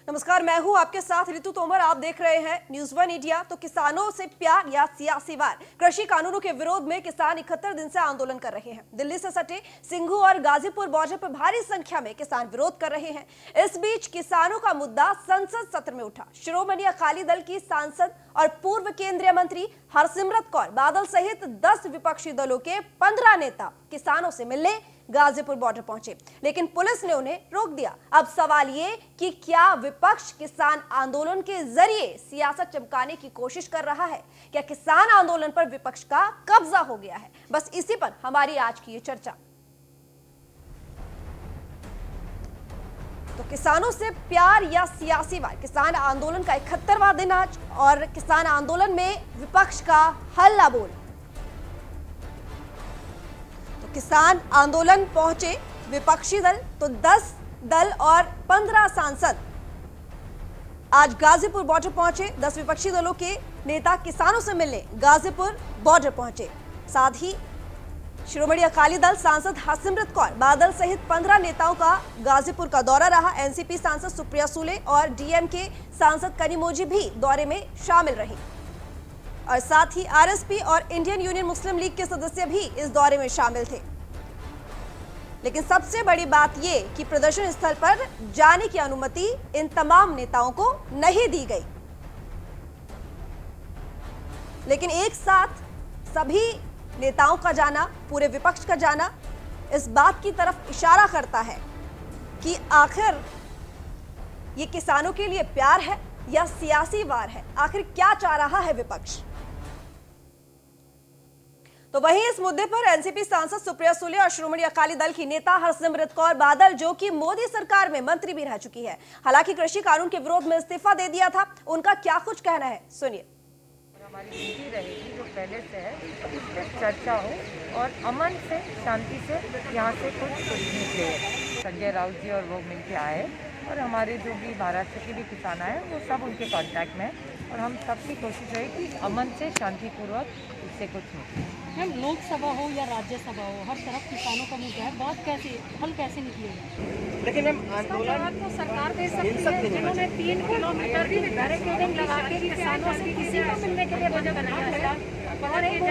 नमस्कार, मैं हूं आपके साथ ऋतु तोमर। आप देख रहे हैं न्यूज़ वन इंडिया। तो किसानों से प्यार या सियासी वार, कृषि कानूनों के विरोध में किसान 71 दिन से आंदोलन कर रहे हैं। दिल्ली से सटे सिंघू और गाजीपुर बॉर्डर पर भारी संख्या में किसान विरोध कर रहे हैं। इस बीच किसानों का मुद्दा संसद सत्र में उठा। शिरोमणि अकाली दल की सांसद और पूर्व केंद्रीय मंत्री हरसिमरत कौर बादल सहित 10 विपक्षी दलों के 15 नेता किसानों से मिलने गाजीपुर बॉर्डर पहुंचे, लेकिन पुलिस ने उन्हें रोक दिया। अब सवाल ये कि क्या विपक्ष किसान आंदोलन के जरिए सियासत चमकाने की कोशिश कर रहा है? क्या किसान आंदोलन पर विपक्ष का कब्जा हो गया है? बस इसी पर हमारी आज की ये चर्चा। तो किसानों से प्यार या सियासी वार, किसान आंदोलन का 71वां दिन आज, और किसान आंदोलन में विपक्ष का हल्ला बोल। किसान आंदोलन पहुंचे विपक्षी दल, तो 10 दल और 15 सांसद आज गाजीपुर बॉर्डर पहुंचे। 10 विपक्षी दलों के नेता किसानों से मिलने गाजीपुर बॉर्डर पहुंचे। साथ ही शिरोमणि अकाली दल सांसद हरसिमरत कौर बादल सहित 15 नेताओं का गाजीपुर का दौरा रहा। एनसीपी सांसद सुप्रिया सुले और डीएमके सांसद कनिमोझी भी दौरे में शामिल रही, और साथ ही आरएसपी और इंडियन यूनियन मुस्लिम लीग के सदस्य भी इस दौरे में शामिल थे। लेकिन सबसे बड़ी बात यह कि प्रदर्शन स्थल पर जाने की अनुमति इन तमाम नेताओं को नहीं दी गई। लेकिन एक साथ सभी नेताओं का जाना, पूरे विपक्ष का जाना, इस बात की तरफ इशारा करता है कि आखिर ये किसानों के लिए प्यार है या सियासी वार है? आखिर क्या चाह रहा है विपक्ष? तो वहीं इस मुद्दे पर एनसीपी सांसद सुप्रिया सुले और शिरोमणि अकाली दल की नेता हरसिमरत कौर बादल, जो कि मोदी सरकार में मंत्री भी रह चुकी है, हालांकि कृषि कानून के विरोध में इस्तीफा दे दिया था, उनका क्या कुछ कहना है, सुनिए। हमारी ड्यूटी रहेगी जो पहले से है, इस पर चर्चा हो और अमन से, शांति से यहाँ से कुछ निकले। संजय राउत जी और वो मिलके आए, और हमारे जो भी महाराष्ट्र के भी किसान आए वो सब उनके कांटेक्ट में, और हम सबकी कोशिश रहे कि अमन से, शांतिपूर्वक इससे कुछ निकले। मैम, लोकसभा हो या राज्यसभा हो, हर तरफ किसानों का मुद्दा है, बात कैसे हल कैसे निकलेगा? लेकिन मैम आंदोलन तो सरकार दे सकती है, जिन्होंने 3 किलोमीटर की बैरिकेडिंग लगा के किसानों से किसी को मिलने के लिए वजह बनाया है, और एक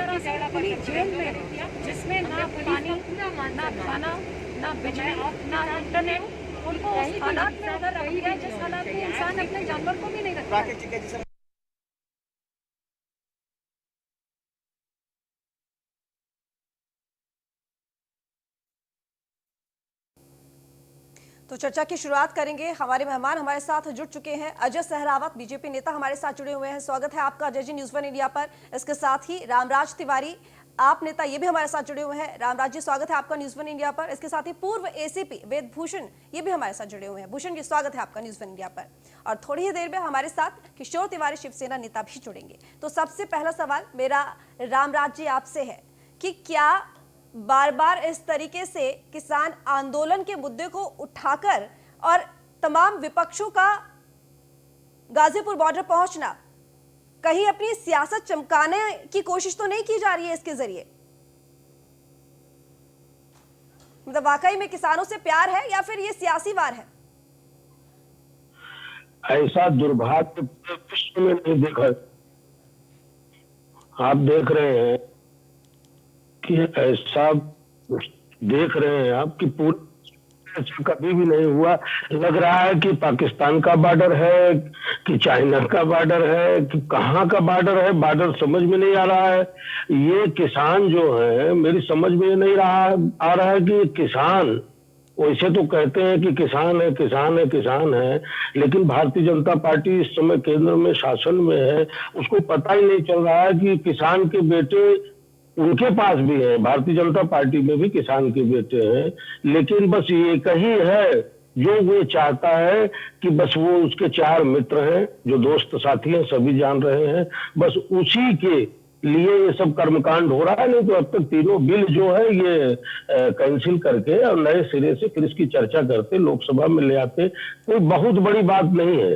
तरह से पूरी जेल में, जिसमें ना पानी, ना खाना, ना बिजली, ना इंटरनेट, उनको उस हालात में अगर रखी है जिस हालात में इंसान अपने जानवर को भी नहीं रखता। तो चर्चा की शुरुआत करेंगे। हमारे मेहमान हमारे साथ जुड़ चुके हैं। अजय सहरावत, बीजेपी नेता, हमारे साथ जुड़े हुए हैं। स्वागत है आपका Ajay ji news one India पर। इसके साथ ही रामराज तिवारी, आप नेता, ये भी हमारे साथ जुड़े हुए हैं। रामराज जी, स्वागत है आपका न्यूज़ वन इंडिया पर। इसके साथ ही पूर्व एसीपी वेद भूषण, ये भी हमारे साथ जुड़े हुए हैं। भूषण जी, स्वागत है आपका न्यूज़ वन इंडिया पर। और थोड़ी ही देर में हमारे साथ किशोर तिवारी, शिवसेना नेता, भी जुड़ेंगे। तो सबसे पहला सवाल मेरा रामराज जी आपसे है कि क्या बार बार इस तरीके से किसान आंदोलन के मुद्दे को उठाकर और तमाम विपक्षों का गाजीपुर बॉर्डर पहुंचना कहीं अपनी सियासत चमकाने की कोशिश तो नहीं की जा रही है इसके जरिए? मतलब वाकई में किसानों से प्यार है या फिर ये सियासी वार है? ऐसा दुर्भाग्य विश्व में नहीं देखा। आप देख रहे हैं कि ऐसा देख रहे हैं आप कि पूरे कभी भी नहीं हुआ। लग रहा है कि पाकिस्तान का बॉर्डर है कि चाइना का बॉर्डर है कि कहाँ का बॉर्डर है, बॉर्डर समझ में नहीं आ रहा है। ये किसान जो है, मेरी समझ में नहीं आ रहा है कि किसान, वैसे तो कहते हैं कि किसान है, किसान है, किसान है, लेकिन भारतीय जनता पार्टी इस समय केंद्र में शासन में है, उसको पता ही नहीं चल रहा है कि किसान के बेटे उनके पास भी है। भारतीय जनता पार्टी में भी किसान के बेटे हैं, लेकिन बस एक ही है जो वो चाहता है कि बस वो उसके 4 मित्र हैं, जो दोस्त साथी हैं, सभी जान रहे हैं, बस उसी के लिए ये सब कर्मकांड हो रहा है। नहीं तो अब तक तीनों बिल जो है ये कैंसिल करके और नए सिरे से फिर इसकी चर्चा करते, लोकसभा में ले आते। कोई बहुत बड़ी बात नहीं है।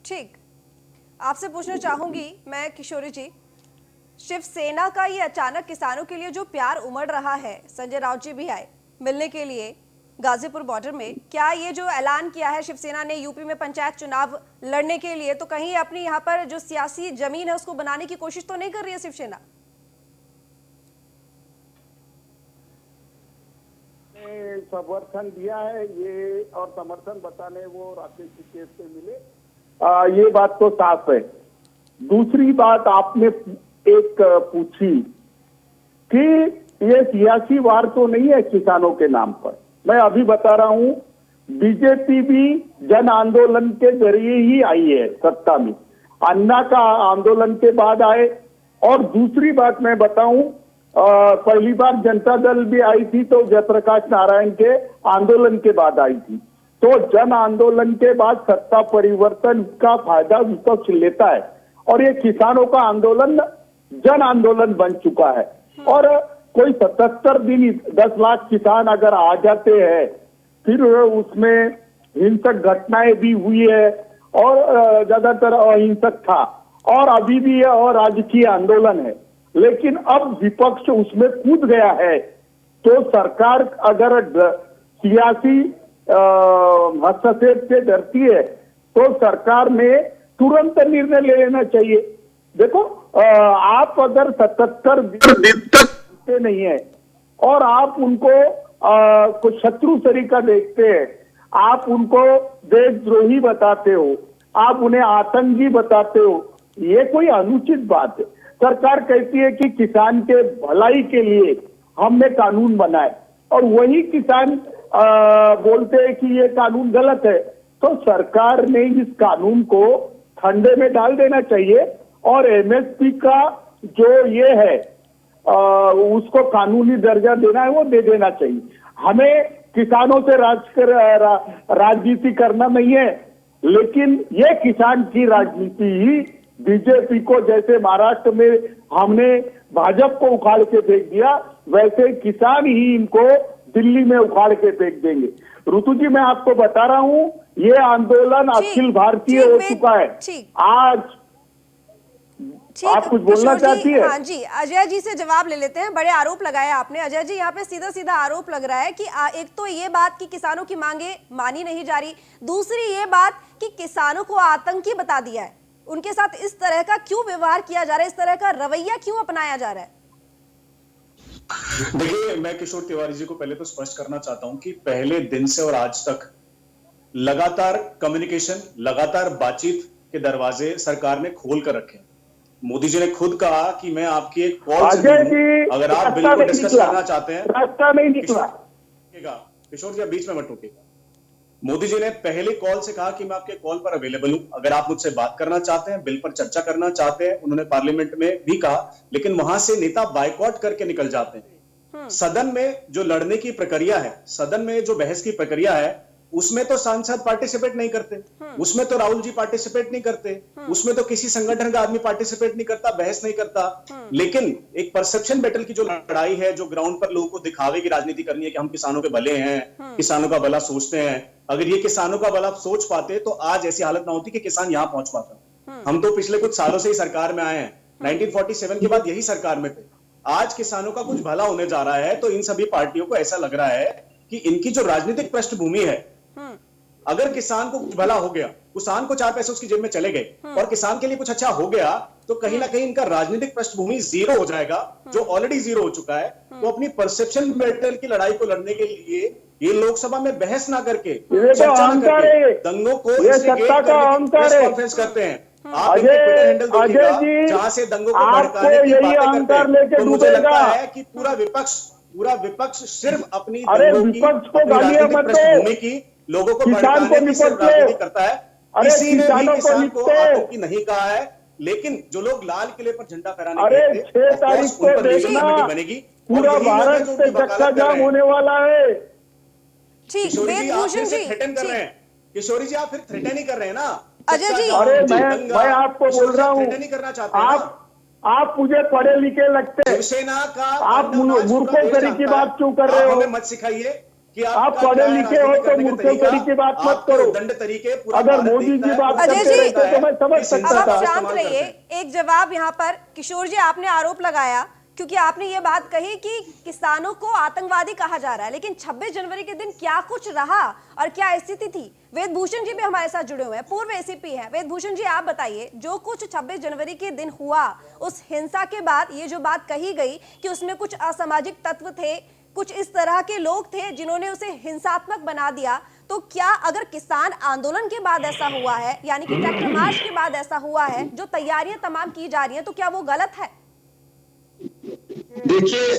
ठीक, आपसे पूछना चाहूंगी मैं किशोरी जी, शिवसेना का ये अचानक किसानों के लिए जो प्यार उमड़ रहा है, संजय राउत जी भी आए मिलने के लिए, गाजीपुर बॉर्डर में, क्या ये जो ऐलान किया है शिवसेना ने यूपी में पंचायत चुनाव लड़ने के लिए, तो कहीं अपनी यहाँ पर जो सियासी जमीन है उसको बनाने की कोशिश तो नहीं कर रही है शिवसेना? समर्थन दिया है ये, और समर्थन बताने वो राकेश टिकैत से मिले, ये बात तो साफ है। दूसरी बात आपने एक पूछी कि ये सियासी वार तो नहीं है किसानों के नाम पर। मैं अभी बता रहा हूं, बीजेपी भी जन आंदोलन के जरिए ही आई है सत्ता में, अन्ना का आंदोलन के बाद आए। और दूसरी बात मैं बताऊं, पहली बार जनता दल भी आई थी तो जयप्रकाश नारायण के आंदोलन के बाद आई थी। तो जन आंदोलन के बाद सत्ता परिवर्तन का फायदा विपक्ष लेता है, और ये किसानों का आंदोलन जन आंदोलन बन चुका है। और कोई 77 दिन 10 लाख किसान अगर आ जाते हैं, फिर उसमें हिंसक घटनाएं भी हुई है और ज्यादातर अहिंसक था, और अभी भी है और राजकीय आंदोलन है, लेकिन अब विपक्ष उसमें कूद गया है। तो सरकार अगर सियासी हस्तक्षेप से डरती है तो सरकार ने तुरंत निर्णय ले लेना चाहिए। देखो, आप अगर 77 दिन तक नहीं है और आप उनको कुछ शत्रु तरीका देखते हैं, आप उनको देशद्रोही बताते हो, आप उन्हें आतंकी बताते हो, ये कोई अनुचित बात है। सरकार कहती है कि किसान के भलाई के लिए हमने कानून बनाए, और वही किसान बोलते हैं कि ये कानून गलत है। तो सरकार ने इस कानून को ठंडे में डाल देना चाहिए, और एमएसपी का जो ये है उसको कानूनी दर्जा देना है वो दे देना चाहिए। हमें किसानों से राजनीति करना नहीं है, लेकिन ये किसान की राजनीति ही बीजेपी को, जैसे महाराष्ट्र में हमने भाजपा को उखाड़ के फेंक दिया, वैसे किसान ही इनको दिल्ली में उखाड़ के फेंक देंगे। ऋतु जी, मैं आपको बता रहा हूं, ये आंदोलन अखिल भारतीय हो चुका है। आज आप कुछ बोलना चाहती है? हाँ जी, अजय जी से जवाब ले लेते हैं। बड़े आरोप लगाए आपने अजय जी, यहाँ पे सीधा सीधा आरोप लग रहा है कि एक तो ये बात कि किसानों की मांगे मानी नहीं जा रही, दूसरी ये बात कि किसानों को आतंकी बता दिया है। उनके साथ इस तरह का क्यों व्यवहार किया जा रहा है, इस तरह का रवैया क्यों अपनाया जा रहा है? देखिए, मैं किशोर तिवारी जी को पहले तो स्पष्ट करना चाहता हूं कि पहले दिन से और आज तक लगातार कम्युनिकेशन, लगातार बातचीत के दरवाजे सरकार ने खोल कर रखे। मोदी जी ने खुद कहा कि मैं आपकी एक कॉल से अगर आप बिल्कुल डिस्कस करना चाहते हैं, रास्ता नहीं निकला। किशोर जी, बीच में मत टोकिएगा। मोदी जी ने पहले कॉल से कहा कि मैं आपके कॉल पर अवेलेबल हूं, अगर आप मुझसे बात करना चाहते हैं, बिल पर चर्चा करना चाहते हैं। उन्होंने पार्लियामेंट में भी कहा, लेकिन वहां से नेता बायकॉट करके निकल जाते हैं। सदन में जो लड़ने की प्रक्रिया है, सदन में जो बहस की प्रक्रिया है, उसमें तो सांसद पार्टिसिपेट नहीं करते, उसमें तो राहुल जी पार्टिसिपेट नहीं करते, उसमें तो किसी संगठन का आदमी पार्टिसिपेट नहीं करता, बहस नहीं करता। लेकिन एक परसेप्शन बैटल की जो लड़ाई है, जो ग्राउंड पर लोगों को दिखावे की राजनीति करनी है कि हम किसानों के भले हैं, किसानों का भला सोचते हैं, अगर ये किसानों का भला सोच पाते तो आज ऐसी हालत ना होती कि किसान यहां पहुंच पाता। हम तो पिछले कुछ सालों से ही सरकार में आए हैं, 1947 के बाद यही सरकार में थे। आज किसानों का कुछ भला होने जा रहा है, तो इन सभी पार्टियों को ऐसा लग रहा है कि इनकी जो राजनीतिक पृष्ठभूमि है, अगर किसान को कुछ भला हो गया, किसान को 4 पैसे उसकी जेब में चले गए और किसान के लिए कुछ अच्छा हो गया, तो कहीं ना कहीं इनका राजनीतिक पृष्ठभूमि जीरो हो जाएगा, जो ऑलरेडी जीरो हो चुका है। तो अपनी परसेप्शन बैटल की लड़ाई को लड़ने के लिए ये लोकसभा में बहस ना करके, चर्चा ना करके, दंगों को कॉन्फ्रेंस करते हैं। आप इनके ट्विटर हैंडल देखिएगा, जहां से दंगों को भड़काने की बातें करते हैं। तो मुझे लगता है कि पूरा विपक्ष सिर्फ अपनी पृष्ठभूमि की, लोगों को भड़काने की सिर्फ राजनीति करता है। किसी ने भी किसान को आतंकी नहीं कहा है, लेकिन जो लोग लाल किले पर झंडा फहराने गए थे, 6 तारीख को देखना बनेगी, पूरा भारत से चक्का जाम होने वाला है। किशोरी जी, आप फिर से थ्रेटन कर रहे हैं। किशोरी जी, आप फिर थ्रेटन ही कर रहे हैं ना अजय जी। अरे मैं आपको बोल रहा हूँ, थ्रेटन ही करना चाहते हैं। आप मुझे पढ़े लिखे लगते हैं, शिवसेना का आप मूर्खों की बात क्यों कर रहे हो? मत सिखाइए कि आप पढ़े लिखे हो तो मूर्खों की बात मत करो। दंड तरीके अगर मोदी जी बात करते रहते तो मैं समझ सकता था। शांत रहिए। एक जवाब यहाँ पर किशोर जी, आपने आरोप लगाया क्योंकि आपने ये बात कही कि किसानों को आतंकवादी कहा जा रहा है, लेकिन 26 जनवरी के दिन क्या कुछ रहा और क्या स्थिति थी? वेदभूषण जी भी हमारे साथ जुड़े हुए हैं, पूर्व एसीपी हैं। वेदभूषण जी, आप बताइए, जो कुछ 26 जनवरी के दिन हुआ, उस हिंसा के बाद ये जो बात कही गई कि उसमें कुछ असामाजिक तत्व थे, कुछ इस तरह के लोग थे जिन्होंने उसे हिंसात्मक बना दिया, तो क्या अगर किसान आंदोलन के बाद ऐसा हुआ है, यानी कि ट्रैक्टर मार्च के बाद ऐसा हुआ है, जो तैयारियां तमाम की जा रही हैं, तो क्या वो गलत है? देखिए,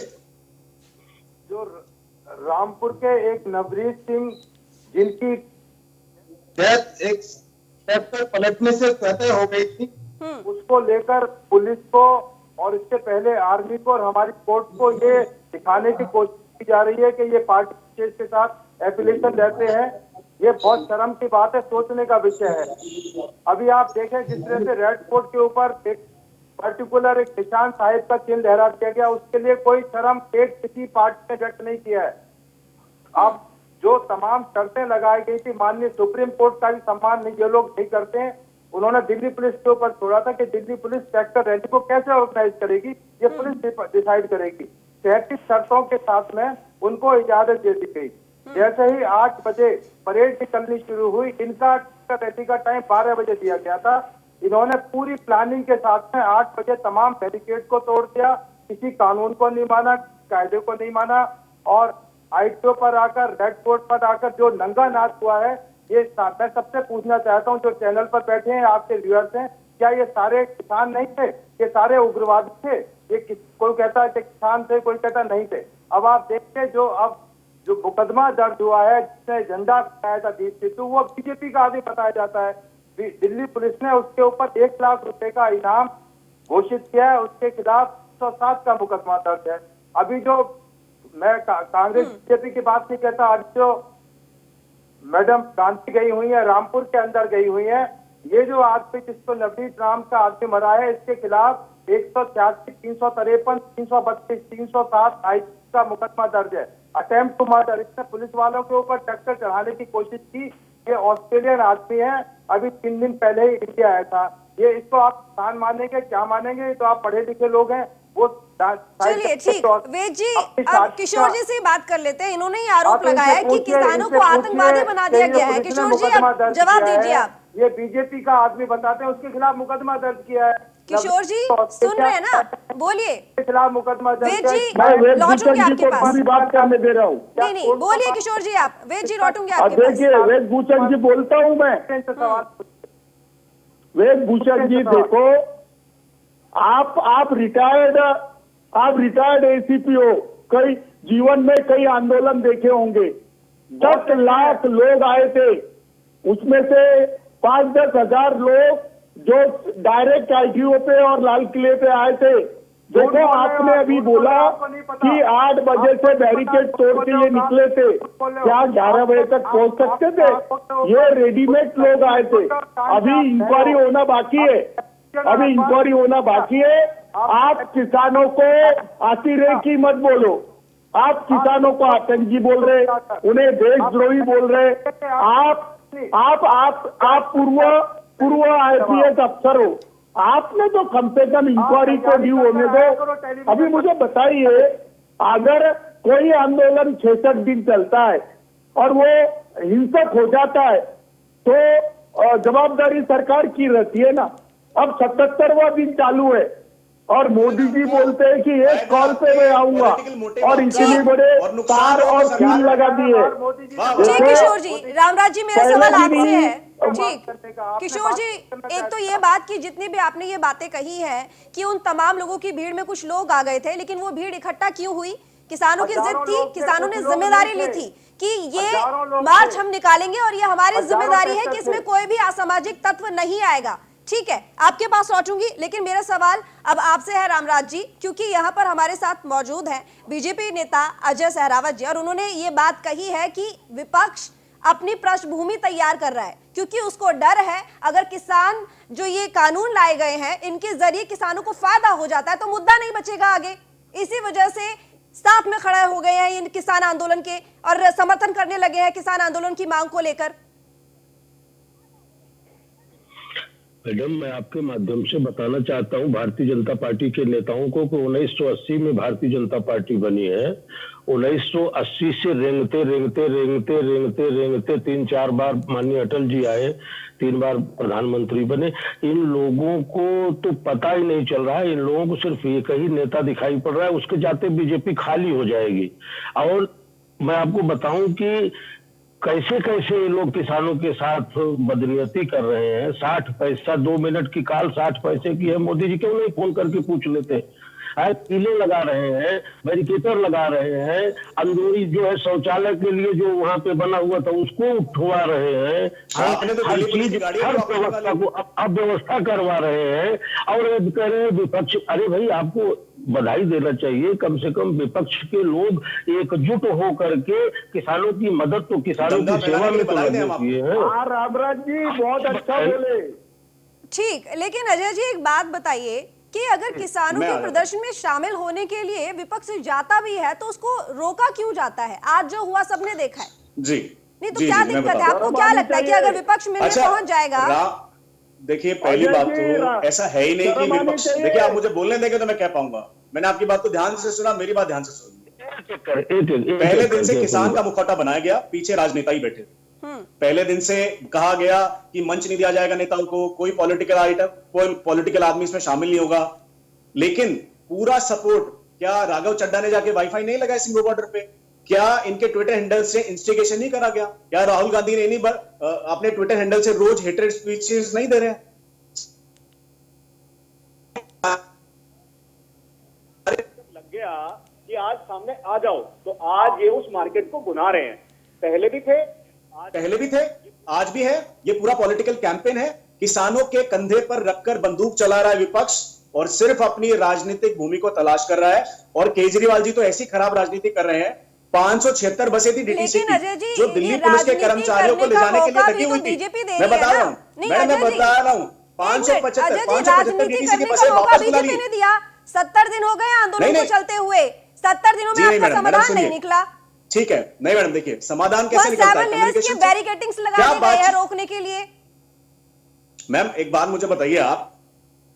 जो रामपुर के एक नवरीत सिंह जिनकी डेथ एक ट्रैक्टर पलटने से तय हो गई थी, उसको लेकर पुलिस को और इससे पहले आर्मी को और हमारी कोर्ट को ये दिखाने की कोशिश की जा रही है कि ये पार्टी के साथ एफिलिएशन रहते हैं। ये बहुत शर्म की बात है, सोचने का विषय है। अभी आप देखें जिस तरह से रेड फोर्ट के ऊपर एक पर्टिकुलर एक निशान साहिब का चिन्ह लहरा दिया गया, उसके लिए कोई शर्म एक किसी पार्टी ने व्यक्त नहीं किया है। अब जो तमाम शर्तें लगाई गई थी, माननीय सुप्रीम कोर्ट का भी सम्मान नहीं, ये लोग नहीं करते हैं। उन्होंने दिल्ली पुलिस के ऊपर छोड़ा था कि दिल्ली पुलिस ट्रैक्टर रैली को कैसे ऑर्गेनाइज करेगी, ये पुलिस डिसाइड करेगी। 33 शर्तों के साथ में उनको इजाजत दे दी गई। जैसे ही 8 बजे परेड निकलनी शुरू हुई, इनका रैली का टाइम 12 बजे दिया गया था। इन्होंने पूरी प्लानिंग के साथ में 8 बजे तमाम बैरिकेड को तोड़ दिया, किसी कानून को नहीं माना, कायदे को नहीं माना, और आईटीओ पर आकर, रेड फोर्ट पर आकर जो नंगा नाच हुआ है, ये मैं सबसे पूछना चाहता हूँ जो चैनल पर बैठे हैं, आपके व्यूअर्स हैं, क्या ये सारे किसान नहीं थे? ये सारे उग्रवादी थे? ये कोई कहता है कि किसान थे, कोई कहता नहीं थे। अब आप देखते जो मुकदमा दर्ज हुआ है, जिसने झंडा फहराया था दीप सिद्धू, वो बीजेपी का आदमी बताया जाता है। दिल्ली पुलिस ने उसके ऊपर 1 लाख रुपए का इनाम घोषित किया है, उसके खिलाफ 107 का मुकदमा दर्ज है। अभी जो मैं कांग्रेस बीजेपी की बात नहीं कहता, आज जो मैडम गांधी गई हुई है, रामपुर के अंदर गई हुई है, ये जो आदमी जिसको नवनीत नाम का आदमी मरा है, इसके खिलाफ 186, 353, 332, 307 आईपीसी का मुकदमा दर्ज है। अटेम्प्ट टू मर्डर, इसने पुलिस वालों के ऊपर ट्रैक्टर चढ़ाने की कोशिश की। ये ऑस्ट्रेलियन आदमी है, अभी 3 दिन पहले ही इंडिया आया था। ये इसको आप किसान मानेंगे, क्या मानेंगे? तो आप पढ़े लिखे लोग हैं। वो चलिए ठीक, वेद जी, अब किशोर जी से बात कर लेते हैं। इन्होंने ही आरोप लगाया है कि किसानों को आतंकवादी बना दिया गया है। किशोर जी, अब जवाब दीजिए आप। ये बीजेपी का आदमी बताते हैं, उसके खिलाफ मुकदमा दर्ज किया है। किशोर जी सुन रहे हैं ना, बोलिए। खिलाफ मुकदमा दर्ज। वेद जी लौटूंगी आपके पास, पूरी बात करने दे रहा हूँ। नहीं, बोलिए किशोर जी आप। वेद जी लौटूंगी आपके पास। देखिए वेदभूषण जी बोलता हूँ मैं। वेदभूषण जी देखो, आप रिटायर्ड एसीपी हो, कई जीवन में कई आंदोलन देखे होंगे। 10 लाख लोग आए थे, उसमें से 5-10 हजार लोग जो डायरेक्ट आईटीओ पे और लाल किले पे आए थे। देखो आपने अभी बोला कि 8 बजे से बैरिकेड तोड़ के ये निकले थे, क्या 11 बजे तक पहुंच सकते थे? ये रेडीमेड लोग आए थे। अभी इंक्वायरी होना बाकी है, आप किसानों को अतिरेकी मत बोलो। आप किसानों को आतंकी बोल रहे, उन्हें देशद्रोही बोल रहे। आप पूर्व आईपीएस अफसर हो, आपने तो कम से कम इंक्वायरी को ड्यू होने दो। अभी मुझे बताइए, अगर कोई आंदोलन 66 दिन चलता है और वो हिंसक हो जाता है तो जवाबदारी सरकार की रहती है ना। अब 77वां दिन चालू है और मोदी जी बोलते हैं कि एक कॉल पे मैं आऊंगा, और इतने बड़े तार और फील लगा दिए। ठीक किशोर जी, रामराज जी, मेरा सवाल आपसे है। ठीक किशोर जी, एक तो ये बात कि जितनी भी आपने ये बातें कही हैं कि उन तमाम लोगों की भीड़ में कुछ लोग आ गए थे, लेकिन वो भीड़ इकट्ठा क्यों हुई? किसानों की जिद थी, किसानों ने जिम्मेदारी ली थी कि ये मार्च हम निकालेंगे और ये हमारी जिम्मेदारी है कि इसमें कोई भी असामाजिक तत्व नहीं आएगा। ठीक है, आपके पास लौटूंगी, लेकिन मेरा सवाल अब आपसे है रामराज जी, क्योंकि यहाँ पर हमारे साथ मौजूद हैं बीजेपी नेता अजय सहरावत जी, और उन्होंने ये बात कही है कि विपक्ष अपनी पृष्ठभूमि तैयार कर रहा है, क्योंकि उसको डर है अगर किसान जो ये कानून लाए गए हैं इनके जरिए किसानों को फायदा हो जाता है तो मुद्दा नहीं बचेगा आगे। इसी वजह से साथ में खड़े हो गए हैं इन किसान आंदोलन के और समर्थन करने लगे हैं किसान आंदोलन की मांग को लेकर। मैडम, मैं आपके माध्यम से बताना चाहता हूं भारतीय जनता पार्टी के नेताओं को कि 1980 में भारतीय जनता पार्टी बनी है। 1980 से रेंगते रेंगते रेंगते रेंगते रेंगते 3-4 बार माननीय अटल जी आए, 3 बार प्रधानमंत्री बने। इन लोगों को तो पता ही नहीं चल रहा है, इन लोगों को सिर्फ एक ही नेता दिखाई पड़ रहा है, उसके जाते बीजेपी खाली हो जाएगी। और मैं आपको बताऊं कि कैसे कैसे ये लोग किसानों के साथ बदनीयती कर रहे हैं। 60 पैसा 2 मिनट की कॉल 60 पैसे की है, मोदी जी क्यों नहीं फोन करके पूछ लेते। कीले लगा रहे हैं, बैरिकेटर लगा रहे हैं, अंदरूनी जो है शौचालय के लिए जो वहां पे बना हुआ था उसको उठवा रहे हैं, हर चीज हर व्यवस्था को अव्यवस्था करवा रहे हैं। और कह रहे हैं विपक्ष, अरे भाई आपको बधाई देना चाहिए, कम से कम विपक्ष के लोग एकजुट हो करके किसानों की मदद तो किसानों की सेवा में तो लगे हुए हैं। रामराज जी बहुत अच्छा बोले। ठीक, लेकिन अजय जी एक बात बताइए कि अगर किसानों के प्रदर्शन में शामिल होने के लिए विपक्ष जाता भी है तो उसको रोका क्यों जाता है? आज जो हुआ सबने देखा है। जी नहीं तो क्या दिक्कत है? आपको क्या लगता है कि अगर विपक्ष मिलने पहुंच जाएगा? देखिए, पहली बात तो ऐसा है ही नहीं कि विपक्ष, देखिए आप मुझे बोलने देंगे तो मैं कह पाऊंगा। मैंने आपकी बात को ध्यान से सुना, मेरी बात ध्यान से सुनिए। पहले दिन से किसान का मुखौटा बनाया गया, पीछे राजनेता ही बैठे। पहले दिन से कहा गया कि मंच नहीं दिया जाएगा नेताओं को, कोई पॉलिटिकल आदमी इसमें शामिल नहीं होगा। लेकिन पूरा सपोर्ट, क्या राघव चड्ढा ने जाके वाईफाई नहीं लगाया सिंगो बॉर्डर पे? क्या इनके ट्विटर हैंडल से इंस्टिगेशन नहीं करा गया? क्या राहुल गांधी ने नहीं अपने ट्विटर हैंडल से रोज हेटेड स्पीचेस नहीं दे रहे हैं? लग गया कि आज सामने आ जाओ, तो आज ये उस मार्केट को बुना रहे हैं। पहले भी थे, आज भी है। ये पूरा पॉलिटिकल कैंपेन है, किसानों के कंधे पर रखकर बंदूक चला रहा है विपक्ष और सिर्फ अपनी राजनीतिक भूमि को तलाश कर रहा है। और केजरीवाल जी तो ऐसी खराब राजनीति कर रहे हैं। 576 बसें थी डीटीसी की, जो दिल्ली पुलिस के कर्मचारियों को ले जाने के लिए लगी हुई थी। मैं बता रहा हूँ, मैं बता रहा हूँ 575 डीटीसी की बसें वापस बुला ली। 70 दिन हो गए आंदोलन को चलते हुए, 70 दिनों में आपका समाधान नहीं निकला। ठीक है, नहीं मैडम, देखिए समाधान कैसे निकलता है? कम्युनिकेशन बैरिकेडिंग्स लगा दी गई है रोकने के लिए। मैम एक बात मुझे बताइए, आप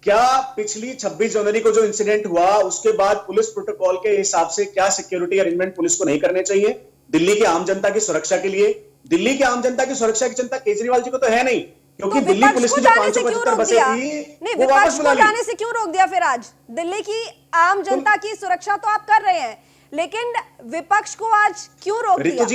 क्या पिछली 26 जनवरी को जो इंसिडेंट हुआ उसके बाद पुलिस प्रोटोकॉल के हिसाब से क्या सिक्योरिटी अरेंजमेंट पुलिस को नहीं करने चाहिए दिल्ली की आम जनता की सुरक्षा के लिए? दिल्ली की आम जनता की सुरक्षा की चिंता केजरीवाल जी को तो है नहीं, क्योंकि तो दिल्ली पुलिस की जो 575 बसें थी वो वापस बुला ली। जाने से क्यों रोक दिया फिर? आज दिल्ली की आम जनता की सुरक्षा तो आप कर रहे हैं, लेकिन विपक्ष को आज क्यों रोक दिया?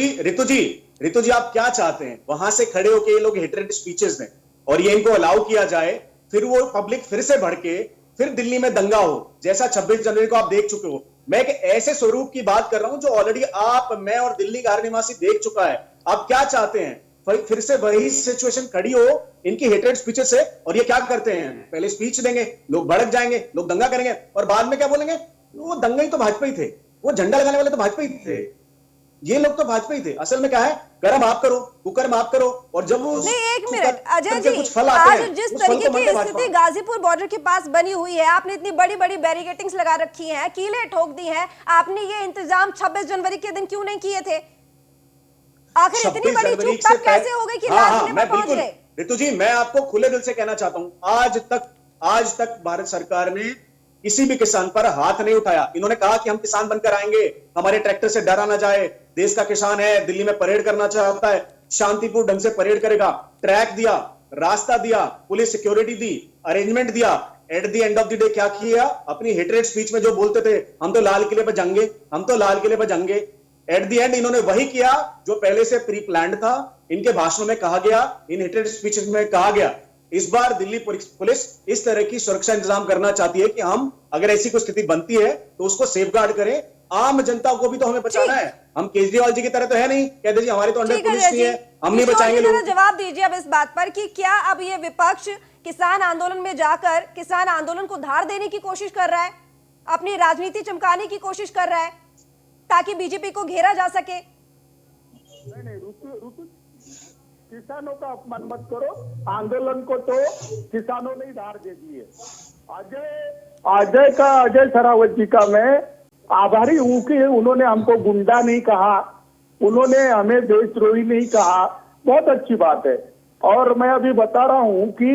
रितु जी आप क्या चाहते हैं? वहां से खड़े होकर ये लोग हेटेड स्पीचेस दें और ये इनको अलाउ किया जाए, फिर वो पब्लिक फिर से भड़के, फिर दिल्ली में दंगा हो, जैसा 26 जनवरी को आप देख चुके हो। मैं एक ऐसे स्वरूप की बात कर रहा हूं जो ऑलरेडी आप, मैं और दिल्ली का हर निवासी देख चुका है। आप क्या चाहते हैं? फिर से वही सिचुएशन खड़ी हो इनकी हेटेड स्पीचेस से। और ये क्या करते हैं? पहले स्पीच देंगे, लोग भड़क जाएंगे, लोग दंगा करेंगे और बाद में क्या बोलेंगे? वो दंगा ही तो भाजपा ही थे, वो झंडा लगाने वाले तो भाजपा ही थे, ये लोग तो भाजपा ही थे। असल में क्या है, कर्म आप करो, कुकर्म आप करो, और जब वो नहीं, एक मिनट अजय जी, आज जिस तरीके की स्थिति गाजीपुर बॉर्डर के पास बनी हुई है, आपने इतनी बड़ी बड़ी बैरिकेडिंग्स लगा रखी हैं, कीले ठोक दी हैं, आपने ये इंतजाम 26 जनवरी के दिन क्यों नहीं किए थे? आखिर इतनी बड़ी चूक तब कैसे हो गई कि लास्ट में पहुंच गए? रितु जी, मैं आपको खुले दिल से कहना चाहता हूं, आज तक भारत सरकार ने किसी भी किसान पर हाथ नहीं उठाया। इन्होंने कहा कि हम किसान बनकर आएंगे, हमारे ट्रैक्टर से डरा ना जाए, देश का किसान है, दिल्ली में परेड करना चाहता है, शांतिपूर्ण ढंग से परेड करेगा। ट्रैक दिया, रास्ता दिया, पुलिस सिक्योरिटी दी, अरेंजमेंट दिया। At the end of the day क्या किया? अपनी हेटेड स्पीच में जो बोलते थे, हम तो लाल किले पर जाएंगे, हम तो लाल किले पर जाएंगे, एट द एंड इन्होंने वही किया जो पहले से प्री प्लान्ड था, इनके भाषणों में कहा गया, इन हेटेड स्पीचेस में कहा गया। इस बार दिल्ली पुलिस इस तरह की सुरक्षा इंतजाम करना चाहती है कि हम अगर ऐसी कोई स्थिति बनती है तो उसको सेफगार्ड करें। आम जनता को भी तो हमें बचाना है। हम केजरीवाल जी की तरह तो है नहीं, कहते जी हमारी तो अंडर पुलिस नहीं है, हम नहीं बचाएंगे लोग। जवाब दीजिए अब इस बात पर कि क्या अब ये विपक्ष किसान आंदोलन में जाकर किसान आंदोलन को धार देने की कोशिश कर रहा है, अपनी राजनीति चमकाने की कोशिश कर रहा है ताकि बीजेपी को घेरा जा सके? किसानों का अपमान मत करो, आंदोलन को तो किसानों ने ही धार दे दी है। अजय सरावत जी का मैं आभारी हूं कि उन्होंने हमको गुंडा नहीं कहा, उन्होंने हमें देशद्रोही नहीं कहा, बहुत अच्छी बात है। और मैं अभी बता रहा हूं कि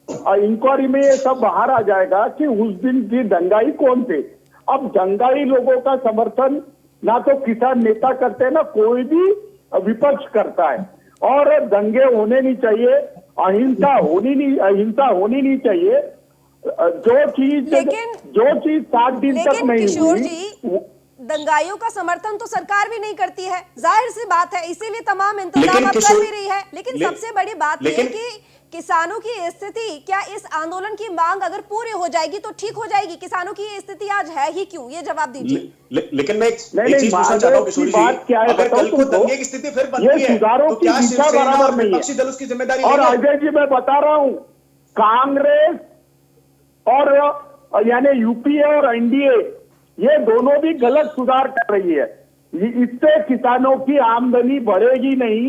इंक्वायरी में ये सब बाहर आ जाएगा कि उस दिन की दंगाई कौन थे। अब दंगाई लोगों का समर्थन ना तो किसान नेता करते हैं ना कोई भी विपक्ष करता है, और दंगे होने नहीं चाहिए, अहिंसा होनी नहीं चाहिए। जो चीज 7 दिन तक लेकिन नहीं किशोर हुई, जी, दंगाइयों का समर्थन तो सरकार भी नहीं करती है, जाहिर सी बात है, इसीलिए तमाम इंतजाम अब कर भी रही है। लेकिन सबसे बड़ी बात यह है कि किसानों की स्थिति, क्या इस आंदोलन की मांग अगर पूरी हो जाएगी तो ठीक हो जाएगी? किसानों की स्थिति आज है ही क्यों, ये जवाब दीजिए। लेकिन मैं एक चीज पूछना चाहता हूँ किशोर जी, अगर कल को दंगे की स्थिति फिर बनती है तो क्या शिवसेना और विपक्षी दल उसकी जिम्मेदारी और लेंगे? अजय जी मैं बता रहा हूं, कांग्रेस और यानी यूपीए और एनडीए ये दोनों भी गलत सुधार कर रही है। इससे किसानों की आमदनी बढ़ेगी नहीं।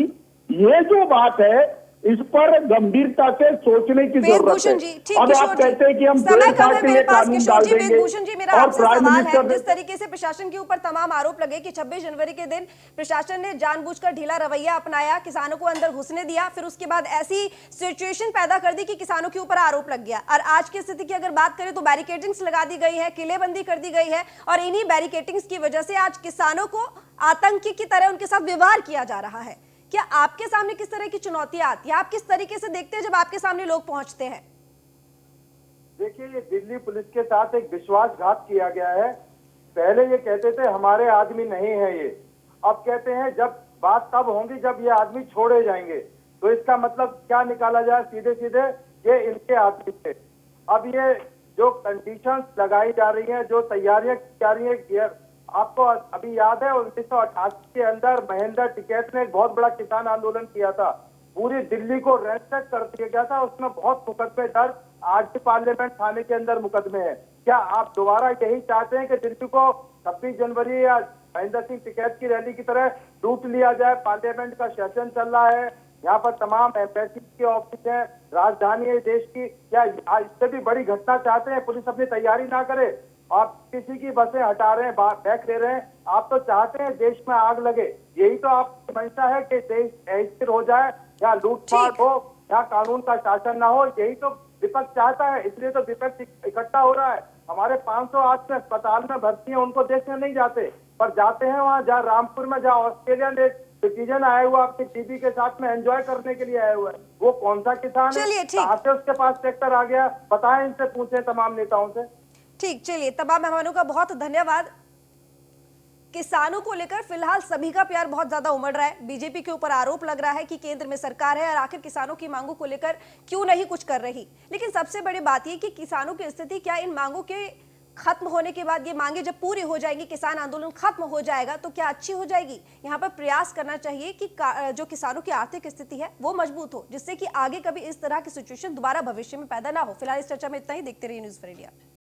ये जो बात है इस पर गंभीरता से सोचने की जरूरत है। अब आप कहते हैं कि हम समय कम है मेरे पास। कानून किशोर डाल जी, देंगे वेदभूषण जी, मेरा और आपसे प्राइम सवाल है, मिनिस्टर जिस तरीके से प्रशासन के ऊपर तमाम आरोप लगे कि 26 जनवरी के दिन प्रशासन ने जानबूझकर ढीला रवैया अपनाया, किसानों को अंदर घुसने दिया, फिर उसके बाद ऐसी सिचुएशन पैदा कर दी कि किसानों के ऊपर आरोप लग गया। और आज की स्थिति की अगर बात करें तो बैरिकेडिंग्स लगा दी गई है, किलेबंदी कर दी गई है, और इन्हीं बैरिकेडिंग्स की वजह से आज किसानों को आतंकी की तरह उनके साथ व्यवहार किया जा रहा है। क्या आपके सामने किस तरह की चुनौतियां आती है? आप किस तरीके से देखते हैं जब आपके सामने लोग पहुंचते हैं? देखिए, ये दिल्ली पुलिस के साथ एक विश्वासघात किया गया है। पहले ये कहते थे हमारे आदमी नहीं है ये, अब कहते हैं जब बात तब होगी जब ये आदमी छोड़े जाएंगे। तो इसका मतलब क्या निकाला जाए? सीधे सीधे ये इनके आदमी थे। अब ये जो कंडीशंस लगाई जा रही हैं, जो तैयारियां की जा रही है, आपको अभी याद है 1988 के अंदर महेंद्र टिकैत ने एक बहुत बड़ा किसान आंदोलन किया था, पूरी दिल्ली को रैंसैक कर दिया गया था, उसमें बहुत मुकदमे दर्ज आज भी पार्लियामेंट थाने के अंदर मुकदमे हैं। क्या आप दोबारा यही चाहते हैं कि दिल्ली को 26 जनवरी या महेंद्र सिंह टिकैत की रैली की तरह लूट लिया जाए? पार्लियामेंट का सेशन चल रहा है, यहाँ पर तमाम एम्बेसी के ऑफिस है, राजधानी है देश की। क्या इससे भी बड़ी घटना चाहते हैं? पुलिस अपनी तैयारी ना करे, आप किसी की बसें हटा रहे हैं, बैक ले रहे हैं, आप तो चाहते हैं देश में आग लगे। यही तो आपकी मंशा है कि देश अस्थिर हो जाए, या लूटपाट हो, या कानून का शासन ना हो। यही तो विपक्ष चाहता है, इसलिए तो विपक्ष इकट्ठा हो रहा है। हमारे 500 आज से अस्पताल में भर्ती हैं, उनको देखने नहीं जाते, पर जाते हैं वहाँ, जहाँ रामपुर में, जहाँ ऑस्ट्रेलियन एक सिटीजन आया हुआ अपनी टीवी के साथ में एंजॉय करने के लिए आया हुआ है। वो कौन सा किसान है? कहाँ से उसके पास ट्रैक्टर आ गया? बताएं, इनसे पूछें तमाम नेताओं से। ठीक, चलिए, तमाम मेहमानों का बहुत धन्यवाद। किसानों को लेकर फिलहाल सभी का प्यार बहुत ज्यादा उमड़ रहा है। बीजेपी के ऊपर आरोप लग रहा है कि केंद्र में सरकार है और आखिर किसानों की मांगों को लेकर क्यों नहीं कुछ कर रही। लेकिन सबसे बड़ी बात यह कि किसानों की स्थिति, क्या इन मांगों के खत्म होने के बाद, ये मांगे जब पूरी हो जाएंगी, किसान आंदोलन खत्म हो जाएगा, तो क्या अच्छी हो जाएगी? यहाँ पर प्रयास करना चाहिए कि जो किसानों की आर्थिक स्थिति है वो मजबूत हो, जिससे कि आगे कभी इस तरह की सिचुएशन दोबारा भविष्य में पैदा ना हो। फिलहाल इस चर्चा में इतना ही। देखते रहिए न्यूज़ फॉर इंडिया।